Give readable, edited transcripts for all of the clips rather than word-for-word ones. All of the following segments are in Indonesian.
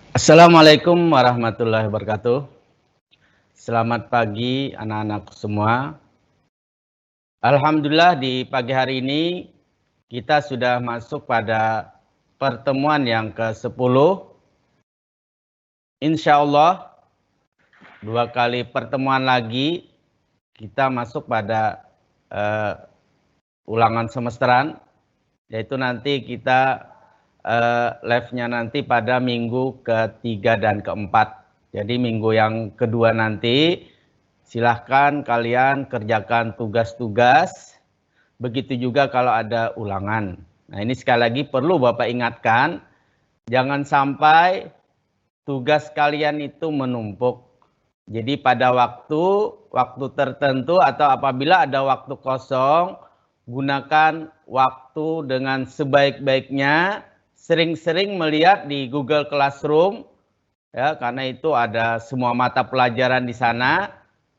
Assalamualaikum warahmatullahi wabarakatuh. Selamat pagi anak-anak semua. Alhamdulillah di pagi hari ini kita sudah masuk pada pertemuan yang ke-10. Insya Allah 2 kali pertemuan lagi kita masuk pada ulangan semesteran, yaitu nanti kita live-nya nanti pada minggu ketiga dan keempat. Jadi minggu yang kedua nanti silahkan kalian kerjakan tugas-tugas. Begitu juga kalau ada ulangan. Nah ini sekali lagi perlu Bapak ingatkan, jangan sampai tugas kalian itu menumpuk. Jadi pada waktu tertentu atau apabila ada waktu kosong, gunakan waktu dengan sebaik-baiknya. Sering-sering melihat di Google Classroom, ya, karena itu ada semua mata pelajaran di sana.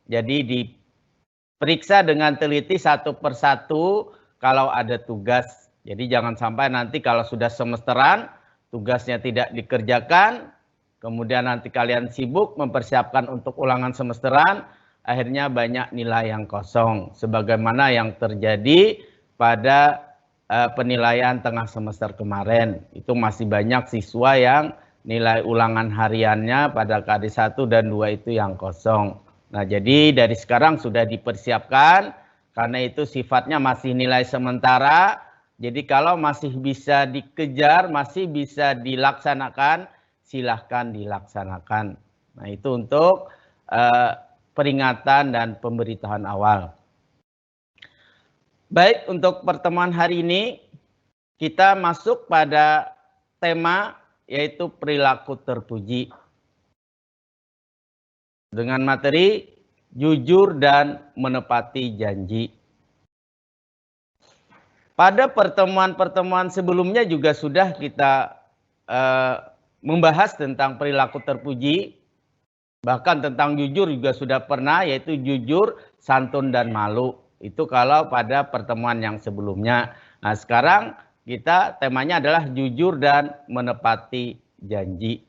Jadi diperiksa dengan teliti satu persatu kalau ada tugas. Jadi jangan sampai nanti kalau sudah semesteran tugasnya tidak dikerjakan, kemudian nanti kalian sibuk mempersiapkan untuk ulangan semesteran, akhirnya banyak nilai yang kosong. Sebagaimana yang terjadi pada penilaian tengah semester kemarin. Itu masih banyak siswa yang nilai ulangan hariannya pada KD 1 dan 2 itu yang kosong. Nah, jadi dari sekarang sudah dipersiapkan, karena itu sifatnya masih nilai sementara. Jadi kalau masih bisa dikejar, masih bisa dilaksanakan, silahkan dilaksanakan. Nah, itu untuk peringatan dan pemberitahuan awal. Baik, untuk pertemuan hari ini kita masuk pada tema yaitu perilaku terpuji. Dengan materi jujur dan menepati janji. Pada pertemuan-pertemuan sebelumnya juga sudah kita membahas tentang perilaku terpuji. Bahkan tentang jujur juga sudah pernah, yaitu jujur, santun, dan malu. Itu kalau pada pertemuan yang sebelumnya. Nah sekarang kita temanya adalah jujur dan menepati janji.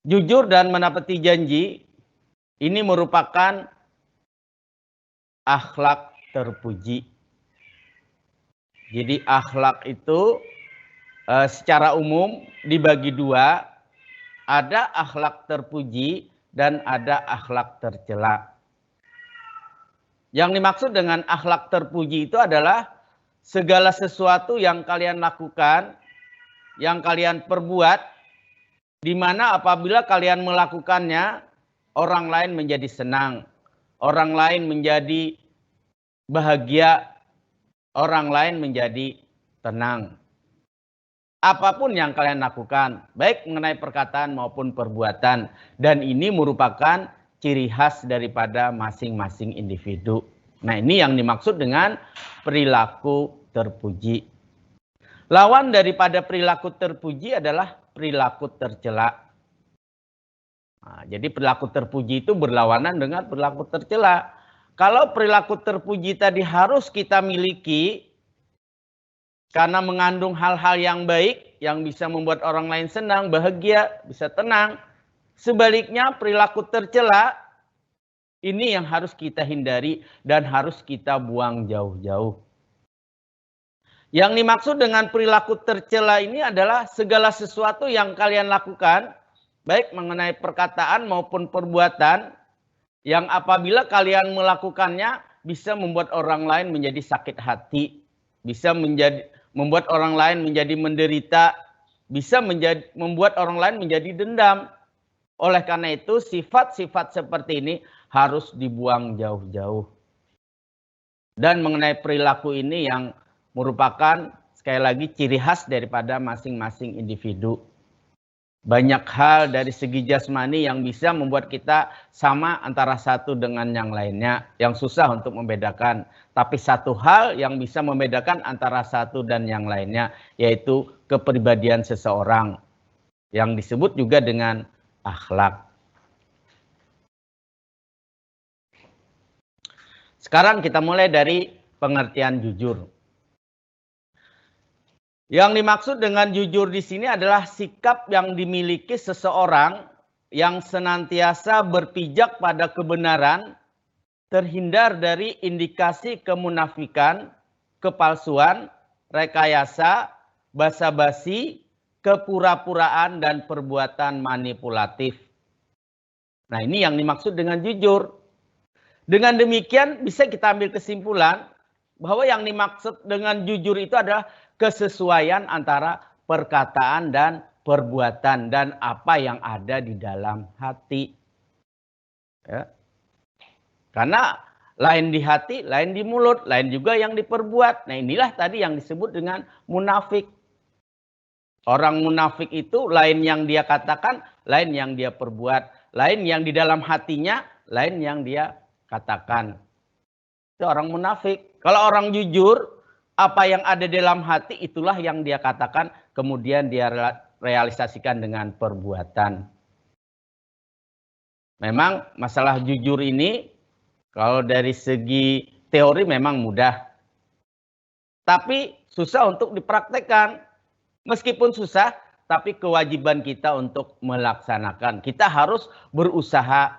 Jujur dan menepati janji ini merupakan akhlak terpuji. Jadi akhlak itu secara umum dibagi dua, ada akhlak terpuji dan ada akhlak tercela. Yang dimaksud dengan akhlak terpuji itu adalah segala sesuatu yang kalian lakukan, yang kalian perbuat, di mana apabila kalian melakukannya, orang lain menjadi senang, orang lain menjadi bahagia, orang lain menjadi tenang. Apapun yang kalian lakukan, baik mengenai perkataan maupun perbuatan, dan ini merupakan ciri khas daripada masing-masing individu. Nah, ini yang dimaksud dengan perilaku terpuji. Lawan daripada perilaku terpuji adalah perilaku tercela. Nah, jadi perilaku terpuji itu berlawanan dengan perilaku tercela. Kalau perilaku terpuji tadi harus kita miliki karena mengandung hal-hal yang baik, yang bisa membuat orang lain senang, bahagia, bisa tenang. Sebaliknya perilaku tercela, ini yang harus kita hindari dan harus kita buang jauh-jauh. Yang dimaksud dengan perilaku tercela ini adalah segala sesuatu yang kalian lakukan, baik mengenai perkataan maupun perbuatan, yang apabila kalian melakukannya bisa membuat orang lain menjadi sakit hati, bisa membuat orang lain menjadi menderita, bisa membuat orang lain menjadi dendam. Oleh karena itu sifat-sifat seperti ini harus dibuang jauh-jauh. Dan mengenai perilaku ini yang merupakan sekali lagi ciri khas daripada masing-masing individu. Banyak hal dari segi jasmani yang bisa membuat kita sama antara satu dengan yang lainnya, yang susah untuk membedakan. Tapi satu hal yang bisa membedakan antara satu dan yang lainnya, yaitu kepribadian seseorang, yang disebut juga dengan akhlak. Sekarang kita mulai dari pengertian jujur. Yang dimaksud dengan jujur di sini adalah sikap yang dimiliki seseorang yang senantiasa berpijak pada kebenaran, terhindar dari indikasi kemunafikan, kepalsuan, rekayasa, basa-basi, kepura-puraan, dan perbuatan manipulatif. Nah, ini yang dimaksud dengan jujur. Dengan demikian bisa kita ambil kesimpulan bahwa yang dimaksud dengan jujur itu adalah kesesuaian antara perkataan dan perbuatan dan apa yang ada di dalam hati. Ya. Karena lain di hati, lain di mulut, lain juga yang diperbuat. Nah, inilah tadi yang disebut dengan munafik. Orang munafik itu lain yang dia katakan, lain yang dia perbuat. Lain yang di dalam hatinya, lain yang dia katakan. Itu orang munafik. Kalau orang jujur, apa yang ada dalam hati itulah yang dia katakan, kemudian dia realisasikan dengan perbuatan. Memang masalah jujur ini, kalau dari segi teori memang mudah. Tapi susah untuk dipraktekkan. Meskipun susah, tapi kewajiban kita untuk melaksanakan. Kita harus berusaha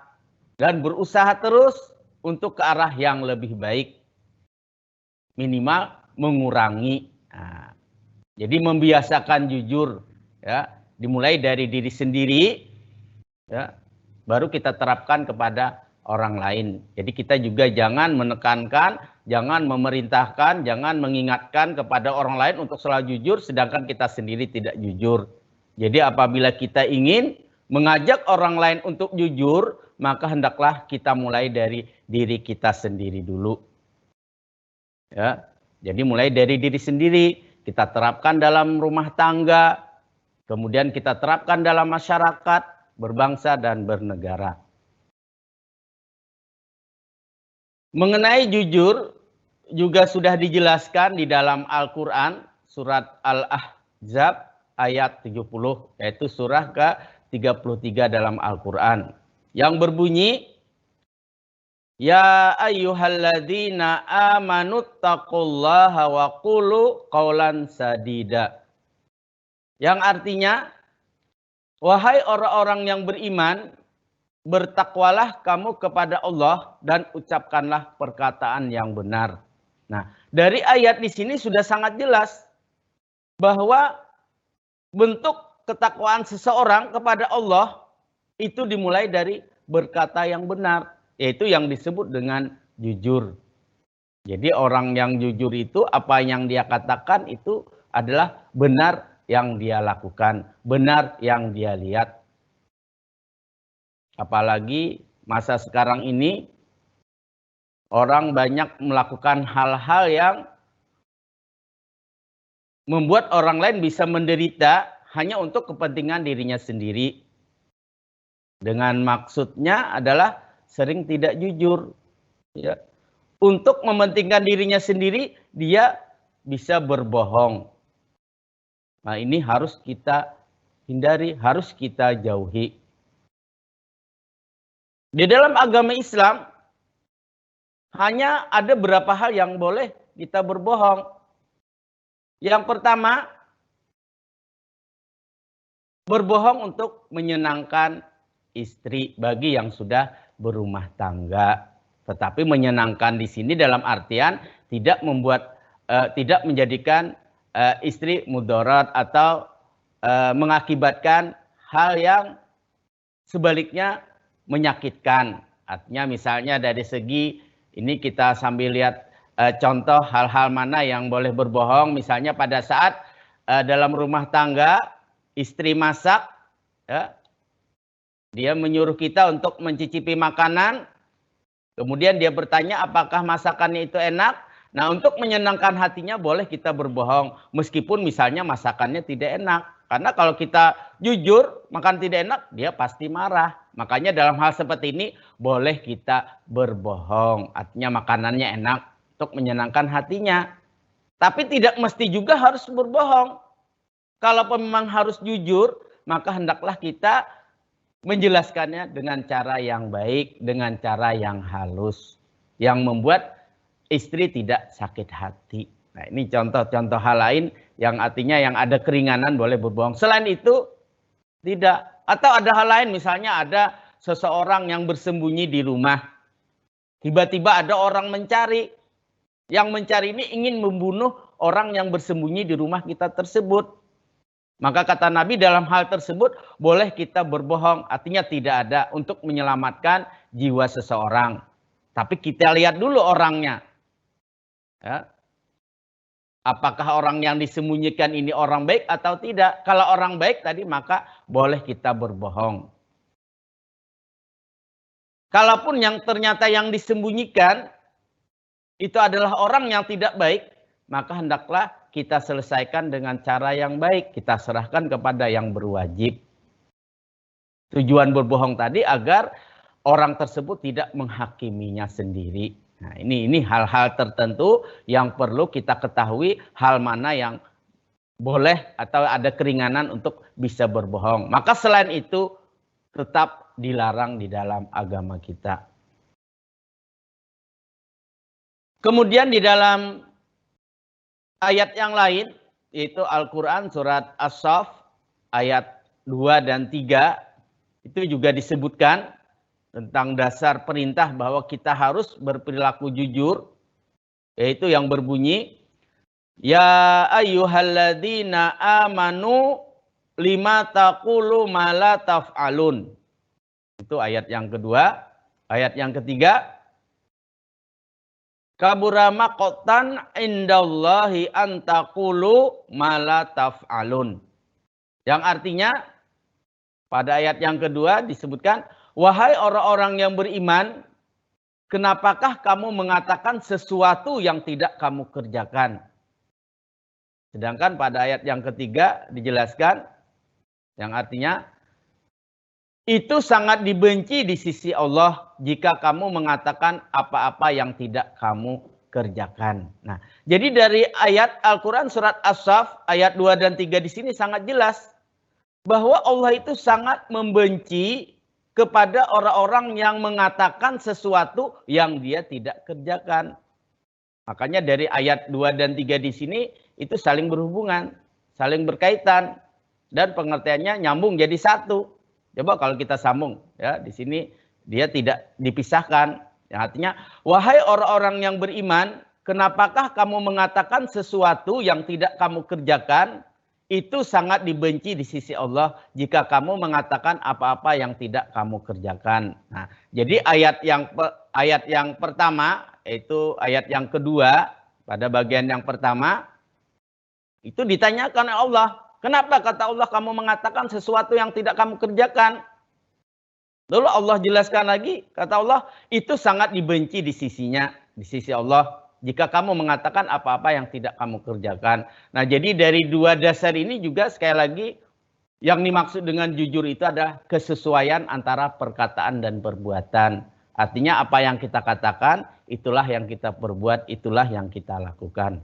dan berusaha terus untuk ke arah yang lebih baik. Minimal mengurangi. Nah, jadi membiasakan jujur, ya, dimulai dari diri sendiri, ya, baru kita terapkan kepada orang lain. Jadi kita juga jangan menekankan, jangan memerintahkan, jangan mengingatkan kepada orang lain untuk selalu jujur, sedangkan kita sendiri tidak jujur. Jadi apabila kita ingin mengajak orang lain untuk jujur, maka hendaklah kita mulai dari diri kita sendiri dulu. Ya, jadi mulai dari diri sendiri, kita terapkan dalam rumah tangga, kemudian kita terapkan dalam masyarakat, berbangsa dan bernegara. Mengenai jujur juga sudah dijelaskan di dalam Al-Quran, surat Al-Ahzab ayat 70, yaitu surah ke-33 dalam Al-Quran. Yang berbunyi, Ya ayyuhalladzina amanuttaqullaha wa qulu qawlan sadida. Yang artinya, wahai orang-orang yang beriman, bertakwalah kamu kepada Allah dan ucapkanlah perkataan yang benar. Nah, dari ayat di sini sudah sangat jelas bahwa bentuk ketakwaan seseorang kepada Allah itu dimulai dari berkata yang benar, yaitu yang disebut dengan jujur. Jadi orang yang jujur itu apa yang dia katakan itu adalah benar yang dia lakukan, benar yang dia lihat. Apalagi masa sekarang ini orang banyak melakukan hal-hal yang membuat orang lain bisa menderita hanya untuk kepentingan dirinya sendiri. Dengan maksudnya adalah sering tidak jujur. Ya. Untuk mementingkan dirinya sendiri, dia bisa berbohong. Nah, ini harus kita hindari, harus kita jauhi. Di dalam agama Islam, hanya ada beberapa hal yang boleh kita berbohong. Yang pertama, berbohong untuk menyenangkan istri bagi yang sudah berumah tangga. Tetapi menyenangkan di sini dalam artian tidak membuat, tidak menjadikan istri mudarat atau mengakibatkan hal yang sebaliknya menyakitkan. Artinya misalnya dari segi ini kita sambil lihat contoh hal-hal mana yang boleh berbohong. Misalnya pada saat dalam rumah tangga istri masak, ya, dia menyuruh kita untuk mencicipi makanan. Kemudian dia bertanya apakah masakannya itu enak. Nah, untuk menyenangkan hatinya boleh kita berbohong. Meskipun misalnya masakannya tidak enak. Karena kalau kita jujur makan tidak enak, dia pasti marah. Makanya dalam hal seperti ini boleh kita berbohong. Artinya makanannya enak untuk menyenangkan hatinya. Tapi tidak mesti juga harus berbohong. Kalau memang harus jujur, maka hendaklah kita menjelaskannya dengan cara yang baik, dengan cara yang halus. Yang membuat istri tidak sakit hati. Nah, ini contoh-contoh hal lain yang artinya yang ada keringanan boleh berbohong. Selain itu tidak. Atau ada hal lain, misalnya ada seseorang yang bersembunyi di rumah. Tiba-tiba ada orang mencari. Yang mencari ini ingin membunuh orang yang bersembunyi di rumah kita tersebut. Maka kata Nabi dalam hal tersebut boleh kita berbohong. Artinya tidak ada untuk menyelamatkan jiwa seseorang. Tapi kita lihat dulu orangnya. Ya. Apakah orang yang disembunyikan ini orang baik atau tidak? Kalau orang baik tadi maka boleh kita berbohong. Kalaupun yang ternyata yang disembunyikan itu adalah orang yang tidak baik, maka hendaklah kita selesaikan dengan cara yang baik. Kita serahkan kepada yang berwajib. Tujuan berbohong tadi agar orang tersebut tidak menghakiminya sendiri. Nah, ini hal-hal tertentu yang perlu kita ketahui, hal mana yang boleh atau ada keringanan untuk bisa berbohong. Maka selain itu tetap dilarang di dalam agama kita. Kemudian di dalam ayat yang lain, yaitu Al-Quran surat As-Saff ayat 2 dan 3, itu juga disebutkan tentang dasar perintah bahwa kita harus berperilaku jujur, yaitu yang berbunyi, Ya ayyuhalladzina amanu lima taqulu ma la taf'alun. Itu ayat yang kedua. Ayat yang ketiga, Kabura maqtan indallahi an taqulu ma la taf'alun. Yang artinya pada ayat yang kedua disebutkan, wahai orang-orang yang beriman, kenapakah kamu mengatakan sesuatu yang tidak kamu kerjakan? Sedangkan pada ayat yang ketiga dijelaskan, yang artinya, itu sangat dibenci di sisi Allah jika kamu mengatakan apa-apa yang tidak kamu kerjakan. Nah, jadi dari ayat Al-Quran surat As-Saff ayat 2 dan 3 di sini sangat jelas bahwa Allah itu sangat membenci kepada orang-orang yang mengatakan sesuatu yang dia tidak kerjakan. Makanya dari ayat 2 dan 3 di sini itu saling berhubungan, saling berkaitan, dan pengertiannya nyambung jadi satu. Coba kalau kita sambung, ya di sini dia tidak dipisahkan. Yang artinya, wahai orang-orang yang beriman, kenapakah kamu mengatakan sesuatu yang tidak kamu kerjakan? Itu sangat dibenci di sisi Allah jika kamu mengatakan apa-apa yang tidak kamu kerjakan. Nah, jadi ayat yang pertama, itu ayat yang kedua, pada bagian yang pertama, itu ditanyakan oleh Allah. Kenapa kata Allah kamu mengatakan sesuatu yang tidak kamu kerjakan? Lalu Allah jelaskan lagi, kata Allah, itu sangat dibenci di sisinya, di sisi Allah, jika kamu mengatakan apa-apa yang tidak kamu kerjakan. Nah, jadi dari dua dasar ini juga sekali lagi, yang dimaksud dengan jujur itu adalah kesesuaian antara perkataan dan perbuatan. Artinya apa yang kita katakan, itulah yang kita perbuat, itulah yang kita lakukan.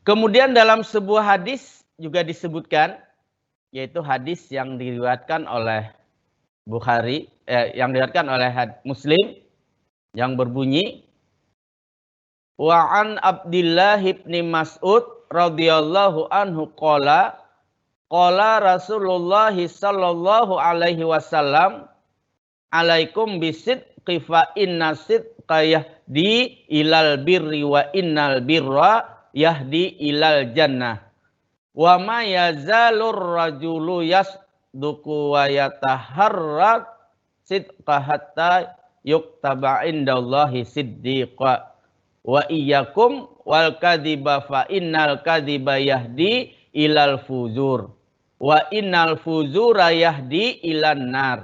Kemudian dalam sebuah hadis juga disebutkan, yaitu hadis yang diriwayatkan oleh Bukhari, yang diriwayatkan oleh Muslim, yang berbunyi, Wa an Abdillah ibn Mas'ud radhiyallahu anhu qala Rasulullah sallallahu alaihi wasallam alaikum bisidqi fa inna sidqa yahdi ilal birri wa innal birra yahdi ilal jannah wa ma yazalur rajulu yasduqu wa yataharrat sidqa hatta yuktaba indallahi siddiqa wa iyyakum wal kadhiba fa innal kadhiba yahdi ilal fuzur wa innal fuzura yahdi ilan nar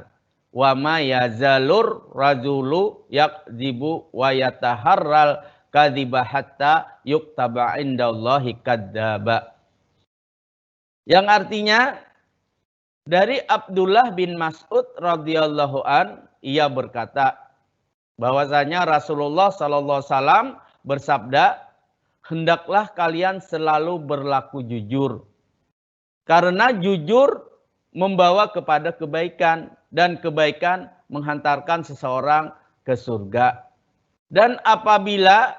wa ma yazalur rajulu yakdzibu wa yataharral kadhiba hatta yuktaba indallahi kadzdzaba. Yang artinya dari Abdullah bin Mas'ud radhiyallahu an, ia berkata bahwasanya Rasulullah sallallahu alaihi wasallam bersabda, hendaklah kalian selalu berlaku jujur. Karena jujur membawa kepada kebaikan dan kebaikan menghantarkan seseorang ke surga. Dan apabila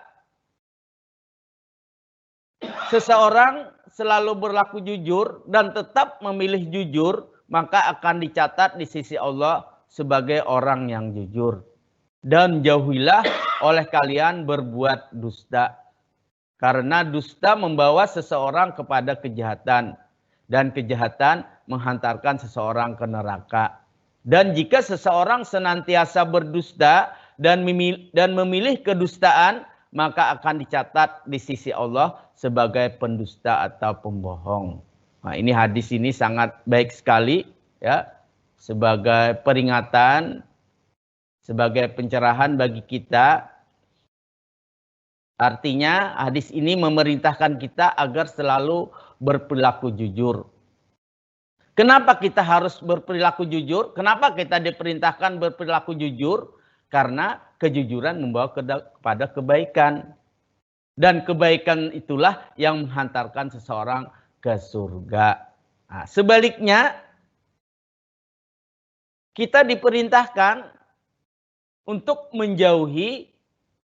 seseorang selalu berlaku jujur dan tetap memilih jujur, maka akan dicatat di sisi Allah sebagai orang yang jujur. Dan jauhilah oleh kalian berbuat dusta. Karena dusta membawa seseorang kepada kejahatan. Dan kejahatan menghantarkan seseorang ke neraka. Dan jika seseorang senantiasa berdusta dan memilih kedustaan, maka akan dicatat di sisi Allah sebagai pendusta atau pembohong. Nah, ini hadis ini sangat baik sekali ya, sebagai peringatan, sebagai pencerahan bagi kita. Artinya hadis ini memerintahkan kita agar selalu berperilaku jujur. Kenapa kita harus berperilaku jujur? Kenapa kita diperintahkan berperilaku jujur? Karena kejujuran membawa kepada kebaikan. Dan kebaikan itulah yang menghantarkan seseorang ke surga. Nah, sebaliknya, kita diperintahkan untuk menjauhi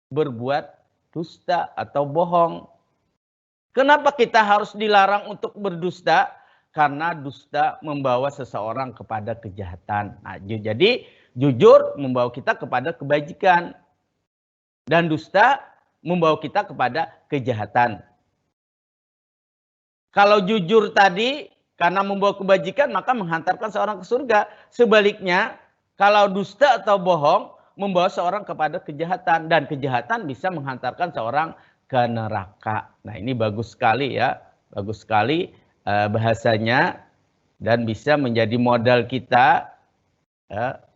berbuat dusta atau bohong. Kenapa kita harus dilarang untuk berdusta? Karena dusta membawa seseorang kepada kejahatan. Nah, jadi jujur membawa kita kepada kebajikan. Dan dusta membawa kita kepada kejahatan. Kalau jujur tadi karena membawa kebajikan maka menghantarkan seorang ke surga. Sebaliknya kalau dusta atau bohong membawa seorang kepada kejahatan. Dan kejahatan bisa menghantarkan seorang ke neraka. Nah, ini bagus sekali ya. Bagus sekali bahasanya. Dan bisa menjadi modal kita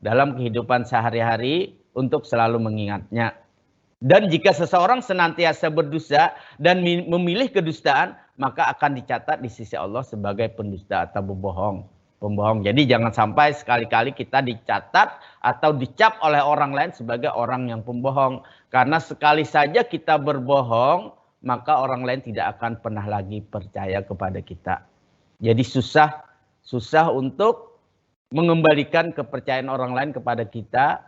dalam kehidupan sehari-hari untuk selalu mengingatnya. Dan jika seseorang senantiasa berdusta dan memilih kedustaan, maka akan dicatat di sisi Allah sebagai pendusta atau pembohong. Jadi jangan sampai sekali-kali kita dicatat atau dicap oleh orang lain sebagai orang yang pembohong. Karena sekali saja kita berbohong, maka orang lain tidak akan pernah lagi percaya kepada kita. Jadi susah untuk mengembalikan kepercayaan orang lain kepada kita.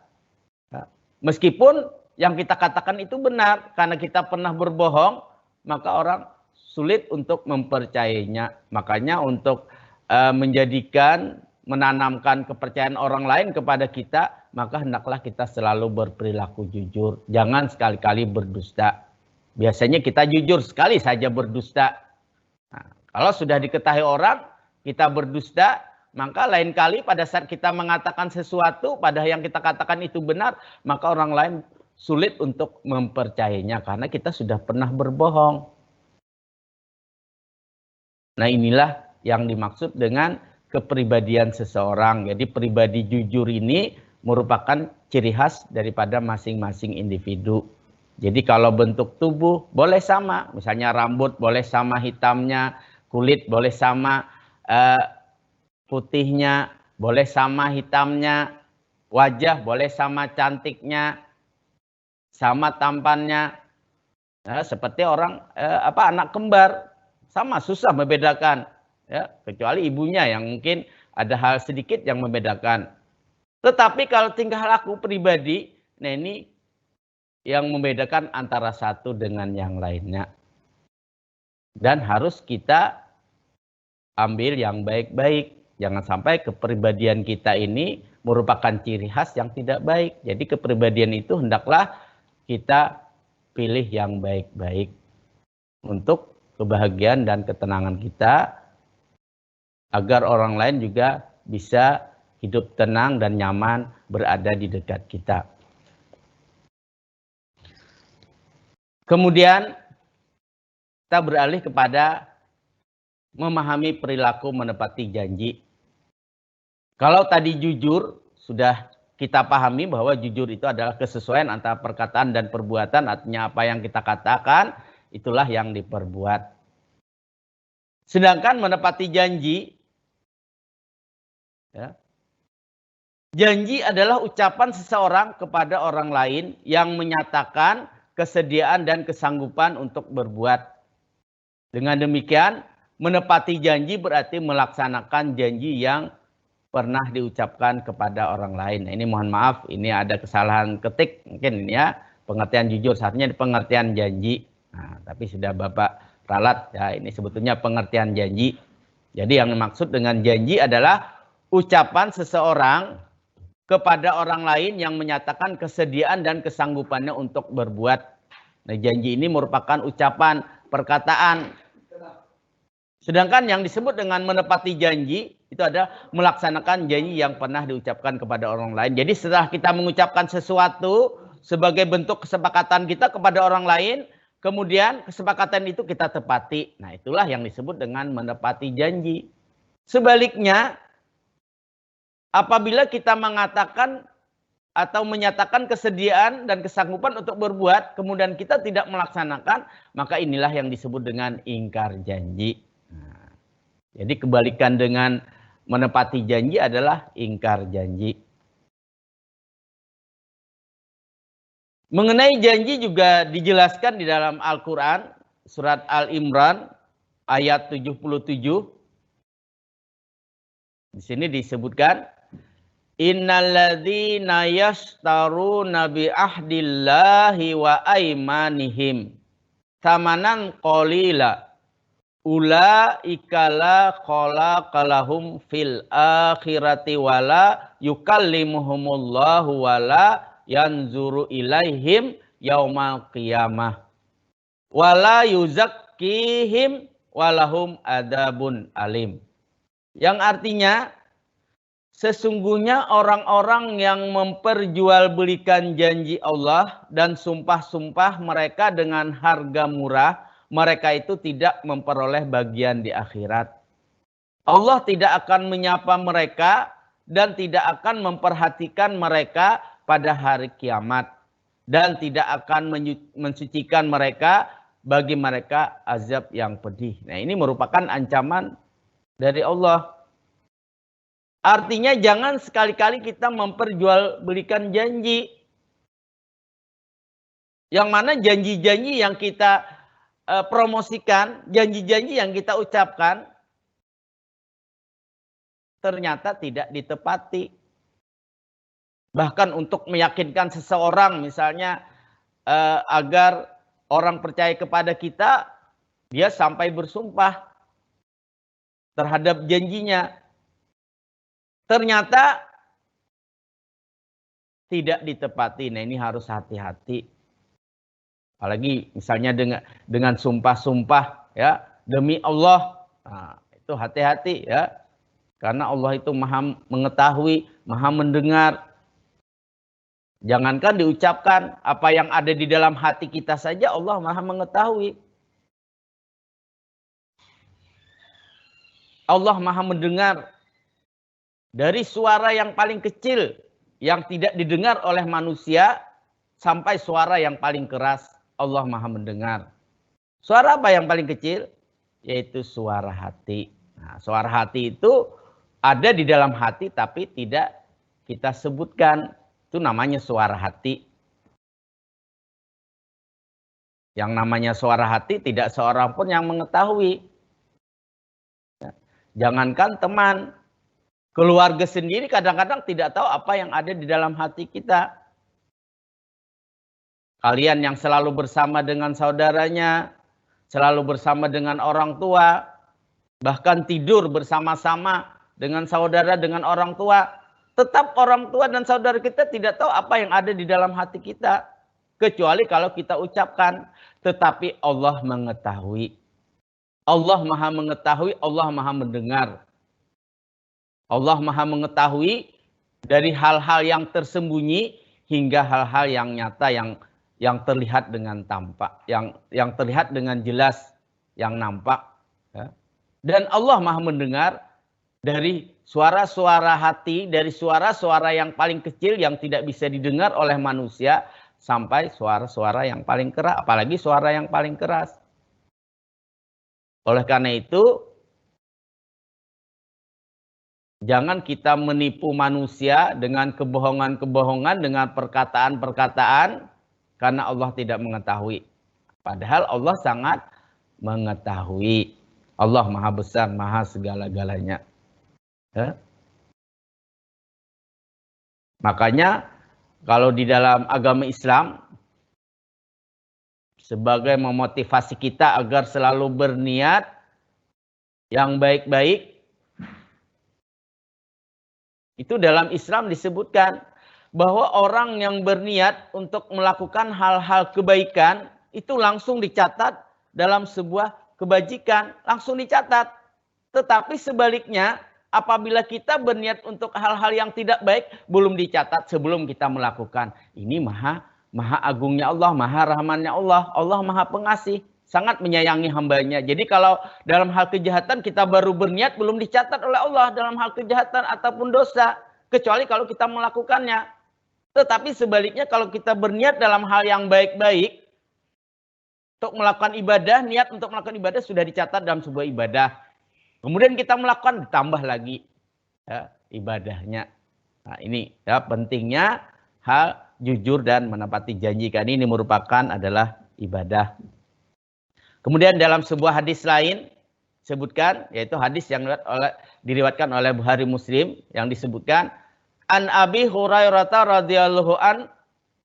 Meskipun yang kita katakan itu benar, karena kita pernah berbohong, maka orang sulit untuk mempercayainya. Makanya untuk menanamkan kepercayaan orang lain kepada kita, maka hendaklah kita selalu berperilaku jujur. Jangan sekali-kali berdusta. Biasanya kita jujur sekali saja berdusta. Nah, kalau sudah diketahui orang, kita berdusta, maka lain kali pada saat kita mengatakan sesuatu, padahal yang kita katakan itu benar, maka orang lain sulit untuk mempercayainya karena kita sudah pernah berbohong. Nah, inilah yang dimaksud dengan kepribadian seseorang. Jadi pribadi jujur ini merupakan ciri khas daripada masing-masing individu. Jadi kalau bentuk tubuh boleh sama, misalnya rambut boleh sama hitamnya, kulit boleh sama putihnya, boleh sama hitamnya, wajah boleh sama cantiknya, sama tampannya, seperti orang anak kembar, sama susah membedakan, ya, kecuali ibunya yang mungkin ada hal sedikit yang membedakan. Tetapi kalau tingkah laku pribadi, nah ini yang membedakan antara satu dengan yang lainnya. Dan harus kita ambil yang baik-baik. Jangan sampai kepribadian kita ini merupakan ciri khas yang tidak baik. Jadi kepribadian itu hendaklah kita pilih yang baik-baik untuk kebahagiaan dan ketenangan kita, agar orang lain juga bisa hidup tenang dan nyaman berada di dekat kita. Kemudian kita beralih kepada memahami perilaku menepati janji. Kalau tadi jujur sudah kita pahami bahwa jujur itu adalah kesesuaian antara perkataan dan perbuatan, artinya apa yang kita katakan itulah yang diperbuat. Sedangkan menepati janji, ya, janji adalah ucapan seseorang kepada orang lain yang menyatakan kesediaan dan kesanggupan untuk berbuat. Dengan demikian, menepati janji berarti melaksanakan janji yang pernah diucapkan kepada orang lain. Nah, ini mohon maaf, ini ada kesalahan ketik mungkin ini ya, pengertian jujur, seharusnya pengertian janji. Nah, tapi sudah Bapak ralat. Ya, ini sebetulnya pengertian janji. Jadi yang dimaksud dengan janji adalah ucapan seseorang kepada orang lain yang menyatakan kesediaan dan kesanggupannya untuk berbuat. Nah, janji ini merupakan ucapan, perkataan. Sedangkan yang disebut dengan menepati janji itu adalah melaksanakan janji yang pernah diucapkan kepada orang lain. Jadi setelah kita mengucapkan sesuatu sebagai bentuk kesepakatan kita kepada orang lain, kemudian kesepakatan itu kita tepati. Nah, itulah yang disebut dengan menepati janji. Sebaliknya, apabila kita mengatakan atau menyatakan kesediaan dan kesanggupan untuk berbuat, kemudian kita tidak melaksanakan, maka inilah yang disebut dengan ingkar janji. Nah, jadi kebalikan dengan menepati janji adalah ingkar janji. Mengenai janji juga dijelaskan di dalam Al-Quran, surat Al-Imran ayat 77. Di sini disebutkan, innalladzina yashtaruna bi ahdillahi wa aimanihim thamanan qalila ulaika la khalaqa lahum fil akhirati wala yukallimuhumullahu wala yanzuru ilaihim yaumal qiyamah wala yuzakkihim walahum adabun alim. Yang artinya, sesungguhnya orang-orang yang memperjualbelikan janji Allah dan sumpah-sumpah mereka dengan harga murah, mereka itu tidak memperoleh bagian di akhirat. Allah tidak akan menyapa mereka dan tidak akan memperhatikan mereka pada hari kiamat. Dan tidak akan mensucikan mereka bagi mereka azab yang pedih. Nah, ini merupakan ancaman dari Allah. Artinya jangan sekali-kali kita memperjualbelikan janji. Yang mana janji-janji yang kita promosikan, janji-janji yang kita ucapkan, ternyata tidak ditepati. Bahkan untuk meyakinkan seseorang misalnya agar orang percaya kepada kita, dia sampai bersumpah terhadap janjinya. Ternyata tidak ditepati. Nah, ini harus hati-hati. Apalagi misalnya dengan sumpah-sumpah ya demi Allah. Nah, itu hati-hati ya. Karena Allah itu Maha mengetahui, Maha mendengar. Jangankan diucapkan, apa yang ada di dalam hati kita saja Allah Maha mengetahui. Allah Maha mendengar. Dari suara yang paling kecil yang tidak didengar oleh manusia sampai suara yang paling keras, Allah Maha mendengar. Suara apa yang paling kecil? Yaitu suara hati. Nah, suara hati itu ada di dalam hati tapi tidak kita sebutkan. Itu namanya suara hati. Yang namanya suara hati tidak seorang pun yang mengetahui. Jangankan teman, keluarga sendiri kadang-kadang tidak tahu apa yang ada di dalam hati kita. Kalian yang selalu bersama dengan saudaranya, selalu bersama dengan orang tua, bahkan tidur bersama-sama dengan saudara, dengan orang tua, tetap orang tua dan saudara kita tidak tahu apa yang ada di dalam hati kita. Kecuali kalau kita ucapkan. Tetapi Allah mengetahui. Allah Maha mengetahui, Allah Maha mendengar. Allah Maha mengetahui dari hal-hal yang tersembunyi hingga hal-hal yang nyata yang terlihat dengan tampak, yang terlihat dengan jelas, yang nampak. Ya. Dan Allah Maha mendengar dari suara-suara hati, dari suara-suara yang paling kecil yang tidak bisa didengar oleh manusia sampai suara-suara yang paling keras, apalagi suara yang paling keras. Oleh karena itu, jangan kita menipu manusia dengan kebohongan-kebohongan, dengan perkataan-perkataan, karena Allah tidak mengetahui. Padahal Allah sangat mengetahui. Allah Maha Besar, Maha segala-galanya. Ya? Makanya kalau di dalam agama Islam, sebagai memotivasi kita agar selalu berniat yang baik-baik. Itu dalam Islam disebutkan bahwa orang yang berniat untuk melakukan hal-hal kebaikan itu langsung dicatat dalam sebuah kebajikan, langsung dicatat. Tetapi sebaliknya, apabila kita berniat untuk hal-hal yang tidak baik, belum dicatat sebelum kita melakukan. Ini maha agungnya Allah, maha rahmannya Allah. Allah maha pengasih, sangat menyayangi hambanya. Jadi kalau dalam hal kejahatan kita baru berniat, belum dicatat oleh Allah dalam hal kejahatan ataupun dosa. Kecuali kalau kita melakukannya. Tetapi sebaliknya kalau kita berniat dalam hal yang baik-baik, untuk melakukan ibadah, niat untuk melakukan ibadah sudah dicatat dalam sebuah ibadah. Kemudian kita melakukan, ditambah lagi ya, ibadahnya. Nah ini ya pentingnya hal jujur dan menepati janji. Karena ini merupakan adalah ibadah. Kemudian dalam sebuah hadis lain sebutkan, yaitu hadis yang diriwayatkan oleh Bukhari Muslim, yang disebutkan an Abi Hurairah radhiyallahu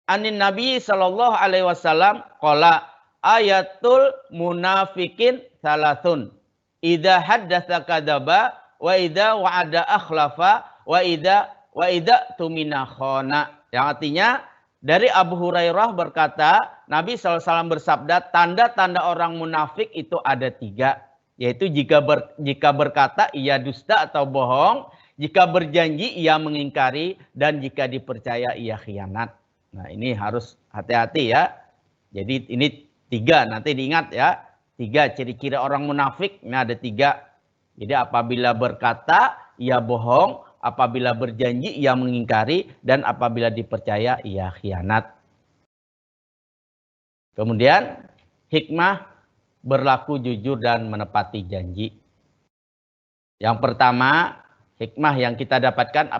anin Nabi sallallahu alaihi wasallam qala ayatul munafikin salasun. Idza haddatsa kadzaba wa idza wa'ada akhlafa wa idza tumina khana. Yang artinya dari Abu Hurairah berkata, Nabi SAW bersabda, tanda-tanda orang munafik itu ada 3. Yaitu jika berkata ia dusta atau bohong, jika berjanji ia mengingkari, dan jika dipercaya ia khianat. Nah ini harus hati-hati ya. Jadi ini 3, nanti diingat ya. 3 ciri-ciri orang munafik, ini ada 3. Jadi apabila berkata, ia bohong, apabila berjanji, ia mengingkari, dan apabila dipercaya, ia khianat. Kemudian, hikmah berlaku jujur dan menepati janji. Yang pertama, hikmah yang kita dapatkan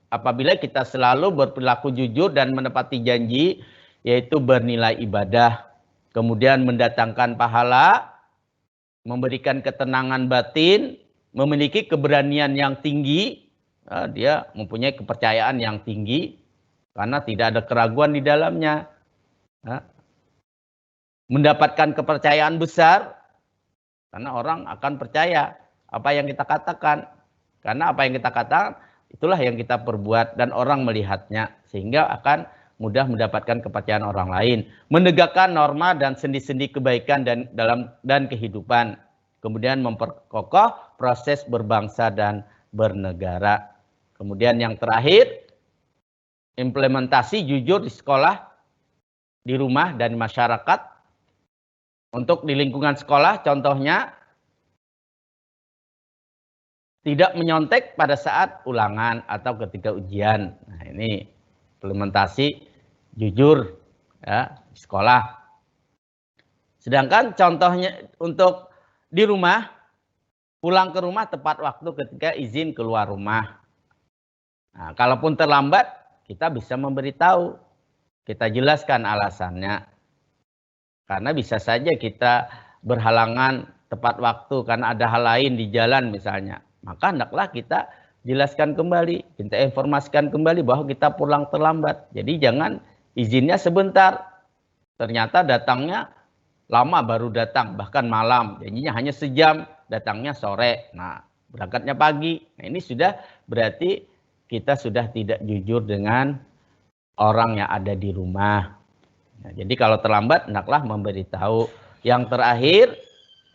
apabila kita selalu berperilaku jujur dan menepati janji, yaitu bernilai ibadah. Kemudian mendatangkan pahala, memberikan ketenangan batin, memiliki keberanian yang tinggi, dia mempunyai kepercayaan yang tinggi, karena tidak ada keraguan di dalamnya. Mendapatkan kepercayaan besar, karena orang akan percaya apa yang kita katakan. Karena apa yang kita katakan, itulah yang kita perbuat, dan orang melihatnya, sehingga akan mudah mendapatkan kepercayaan orang lain, menegakkan norma dan sendi-sendi kebaikan dan kehidupan, kemudian memperkokoh proses berbangsa dan bernegara. Kemudian yang terakhir, implementasi jujur di sekolah, di rumah dan masyarakat. Untuk di lingkungan sekolah, contohnya tidak menyontek pada saat ulangan atau ketika ujian. Nah ini implementasi jujur ya, di sekolah. Sedangkan contohnya untuk di rumah, pulang ke rumah tepat waktu ketika izin keluar rumah. Nah, kalaupun terlambat, kita bisa memberitahu, kita jelaskan alasannya. Karena bisa saja kita berhalangan tepat waktu karena ada hal lain di jalan misalnya. Maka hendaklah kita jelaskan kembali, kita informasikan kembali bahwa kita pulang terlambat. Jadi jangan izinnya sebentar, ternyata datangnya lama baru datang, bahkan malam. Janjinya hanya sejam, datangnya sore. Nah, berangkatnya pagi. Nah, ini sudah berarti kita sudah tidak jujur dengan orang yang ada di rumah. Nah, jadi kalau terlambat, hendaklah memberitahu. Yang terakhir,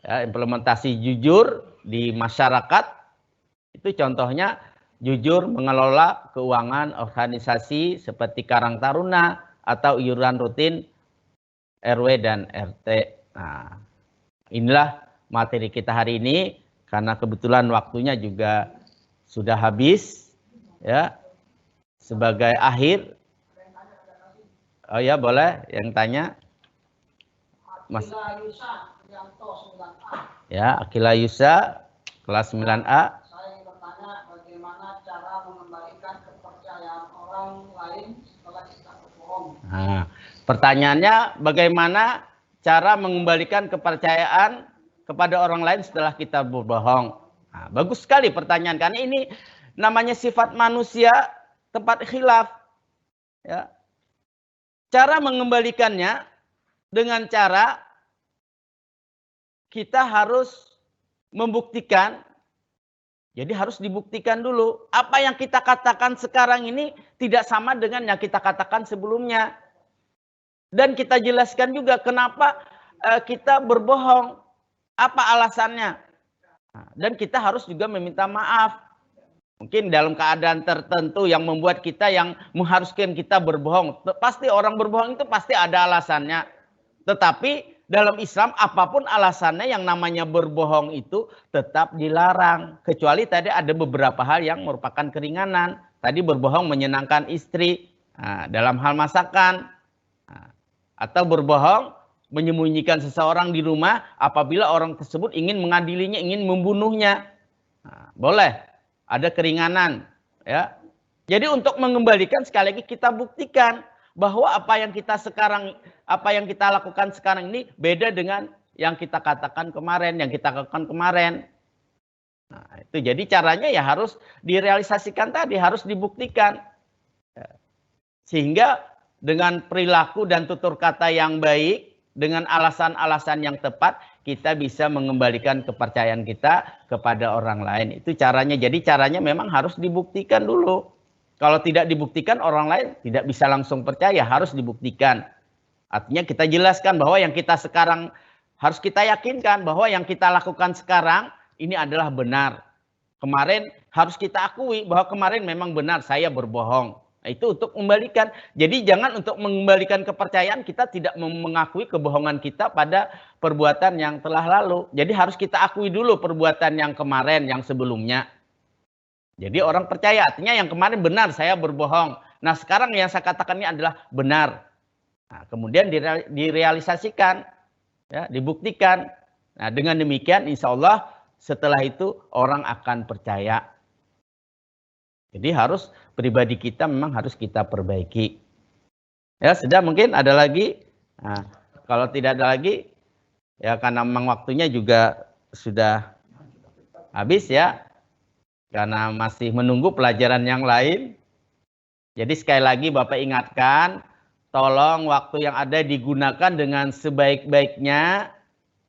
ya, implementasi jujur di masyarakat, itu contohnya jujur mengelola keuangan organisasi seperti Karang Taruna atau iuran rutin RW dan RT. Nah, inilah materi kita hari ini, karena kebetulan waktunya juga sudah habis. Ya, sebagai akhir, oh ya boleh yang tanya, Mas. Ya, Akila Yusa, kelas 9A. Saya ingin bertanya bagaimana cara mengembalikan kepercayaan orang lain setelah kita berbohong. Nah, pertanyaannya bagaimana cara mengembalikan kepercayaan kepada orang lain setelah kita berbohong. Nah, bagus sekali pertanyaan, karena ini namanya sifat manusia, tempat khilaf. Ya. Cara mengembalikannya, dengan cara kita harus membuktikan. Jadi harus dibuktikan dulu. Apa yang kita katakan sekarang ini tidak sama dengan yang kita katakan sebelumnya. Dan kita jelaskan juga kenapa kita berbohong. Apa alasannya. Dan kita harus juga meminta maaf. Mungkin dalam keadaan tertentu yang membuat kita, yang mengharuskan kita berbohong. Pasti orang berbohong itu pasti ada alasannya. Tetapi dalam Islam apapun alasannya yang namanya berbohong itu tetap dilarang. Kecuali tadi ada beberapa hal yang merupakan keringanan. Tadi berbohong menyenangkan istri dalam hal masakan. Atau berbohong menyembunyikan seseorang di rumah apabila orang tersebut ingin mengadilinya, ingin membunuhnya. Boleh, ada keringanan. Ya. Jadi untuk mengembalikan sekali lagi kita buktikan bahwa apa yang kita lakukan sekarang ini beda dengan yang kita katakan kemarin, yang kita lakukan kemarin. Nah, itu jadi caranya ya harus direalisasikan tadi, harus dibuktikan. Sehingga dengan perilaku dan tutur kata yang baik, dengan alasan-alasan yang tepat, kita bisa mengembalikan kepercayaan kita kepada orang lain. Itu caranya. Jadi caranya memang harus dibuktikan dulu. Kalau tidak dibuktikan, orang lain tidak bisa langsung percaya, harus dibuktikan. Artinya kita jelaskan bahwa yang kita sekarang, harus kita yakinkan bahwa yang kita lakukan sekarang ini adalah benar. Kemarin harus kita akui bahwa kemarin memang benar saya berbohong. Nah, itu untuk membalikan. Jadi jangan untuk mengembalikan kepercayaan kita tidak mengakui kebohongan kita pada perbuatan yang telah lalu. Jadi harus kita akui dulu perbuatan yang kemarin, yang sebelumnya. Jadi orang percaya, artinya yang kemarin benar saya berbohong. Nah sekarang yang saya katakan ini adalah benar. Nah, kemudian direalisasikan, ya, dibuktikan. Nah dengan demikian insya Allah setelah itu orang akan percaya. Jadi harus pribadi kita memang harus kita perbaiki. Ya sudah, mungkin ada lagi. Nah, kalau tidak ada lagi, ya karena memang waktunya juga sudah habis ya. Karena masih menunggu pelajaran yang lain. Jadi sekali lagi Bapak ingatkan, tolong waktu yang ada digunakan dengan sebaik-baiknya.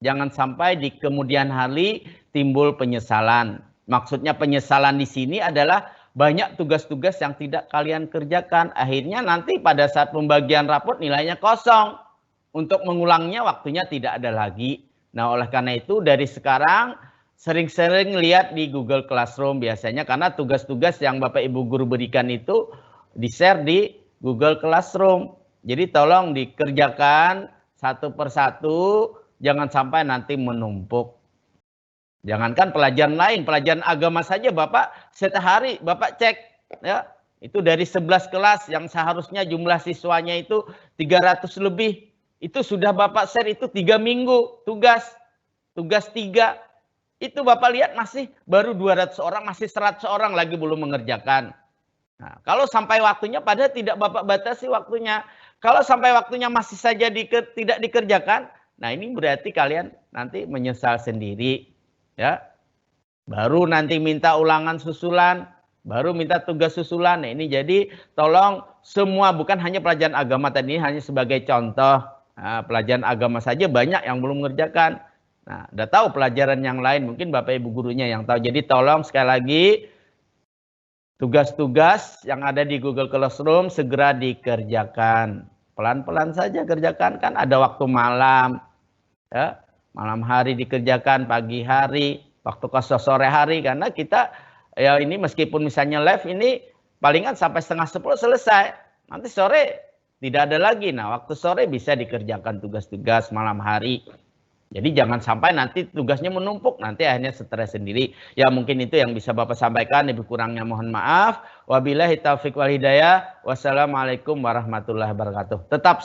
Jangan sampai di kemudian hari timbul penyesalan. Maksudnya penyesalan di sini adalah banyak tugas-tugas yang tidak kalian kerjakan. Akhirnya nanti pada saat pembagian raport nilainya kosong. Untuk mengulangnya waktunya tidak ada lagi. Nah oleh karena itu dari sekarang sering-sering lihat di Google Classroom biasanya, karena tugas-tugas yang Bapak Ibu guru berikan itu di-share di Google Classroom. Jadi tolong dikerjakan satu persatu, jangan sampai nanti menumpuk. Jangankan pelajaran lain, pelajaran agama saja Bapak setiap hari Bapak cek. Ya, itu dari 11 kelas yang seharusnya jumlah siswanya itu 300 lebih. Itu sudah Bapak share itu 3 minggu tugas 3. Itu Bapak lihat masih baru 200 orang, masih 100 orang lagi belum mengerjakan. Nah, kalau sampai waktunya padahal tidak Bapak batasi waktunya. Kalau sampai waktunya masih saja tidak dikerjakan, nah ini berarti kalian nanti menyesal sendiri. Ya. Baru nanti minta ulangan susulan, baru minta tugas susulan. Nah, ini jadi tolong semua, bukan hanya pelajaran agama tadi, hanya sebagai contoh. Nah, pelajaran agama saja banyak yang belum mengerjakan. Nah, udah tahu pelajaran yang lain, mungkin Bapak Ibu gurunya yang tahu. Jadi tolong sekali lagi, tugas-tugas yang ada di Google Classroom segera dikerjakan. Pelan-pelan saja kerjakan, kan ada waktu malam. Ya, malam hari dikerjakan, pagi hari, waktu kosong sore hari. Karena kita, ya ini meskipun misalnya live ini, palingan sampai 9:30 selesai. Nanti sore tidak ada lagi. Nah, waktu sore bisa dikerjakan tugas-tugas malam hari. Jadi jangan sampai nanti tugasnya menumpuk, nanti akhirnya stres sendiri. Ya mungkin itu yang bisa Bapak sampaikan, lebih kurangnya mohon maaf. Wabillahi taufiq wal hidayah. Wassalamualaikum warahmatullahi wabarakatuh. Tetap